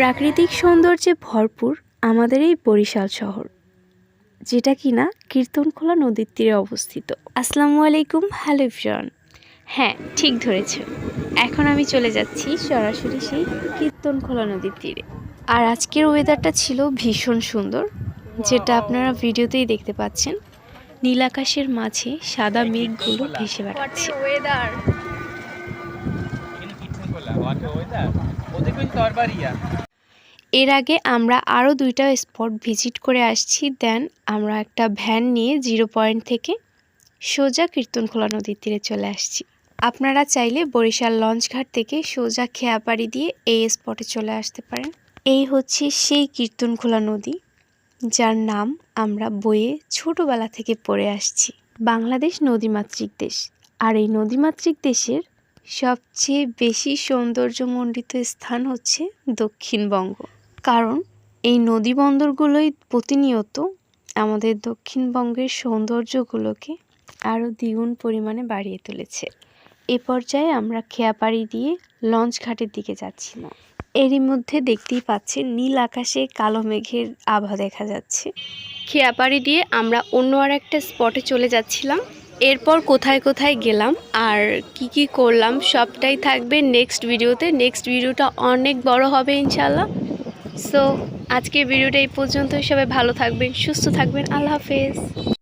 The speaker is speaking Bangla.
প্রাকৃতিক সৌন্দর্যে ভরপুর আমাদের এই বরিশাল শহর, যেটা কিনা কীর্তনখোলা নদীর তীরে অবস্থিত। আসসালামু আলাইকুম, হ্যালো এভরিওয়ান। হ্যাঁ, ঠিক ধরেছেন, এখন আমি চলে যাচ্ছি সরাসরি সেই কীর্তনখোলা নদীর তীরে। আর আজকের ওয়েদারটা ছিল ভীষণ সুন্দর, যেটা আপনারা ভিডিওতেই দেখতে পাচ্ছেন। নীল আকাশের মাঝে সাদা মেঘগুলো ভেসে বেড়াচ্ছে। এর আগে আমরা আরও 2টা স্পট ভিজিট করে আসছি। দেন আমরা একটা ভ্যান নিয়ে 0 পয়েন্ট থেকে সোজা কীর্তনখোলা নদীর তীরে চলে আসছি। আপনারা চাইলে বরিশাল লঞ্চঘাট থেকে সোজা খেয়াপাড়ি দিয়ে এই স্পটে চলে আসতে পারেন। এই হচ্ছে সেই কীর্তনখোলা নদী, যার নাম আমরা বইয়ে ছোটবেলা থেকে পড়ে আসছি। বাংলাদেশ নদীমাতৃক দেশ, আর এই নদীমাতৃক দেশের সবচেয়ে বেশি সৌন্দর্যমণ্ডিত স্থান হচ্ছে দক্ষিণবঙ্গ। কারণ এই নদী বন্দরগুলোই প্রতিনিয়ত আমাদের দক্ষিণবঙ্গের সৌন্দর্যগুলোকে আরও দ্বিগুণ পরিমাণে বাড়িয়ে তুলেছে। এ পর্যায়ে আমরা খেয়াপাড়ি দিয়ে লঞ্চ ঘাটের দিকে যাচ্ছিলাম। এরই মধ্যে দেখতেই পাচ্ছেন নীল আকাশে কালো মেঘের আভা দেখা যাচ্ছে। খেয়াপাড়ি দিয়ে আমরা অন্য আর একটা স্পটে চলে যাচ্ছিলাম। এরপর কোথায় কোথায় গেলাম আর কি কি করলাম সবটাই থাকবে নেক্সট ভিডিওতে। নেক্সট ভিডিওটা অনেক বড় হবে ইনশাল্লাহ। সো আজকের ভিডিওটা এই পর্যন্তই। সবাই ভালো থাকবেন, সুস্থ থাকবেন। আল্লাহ হাফেজ।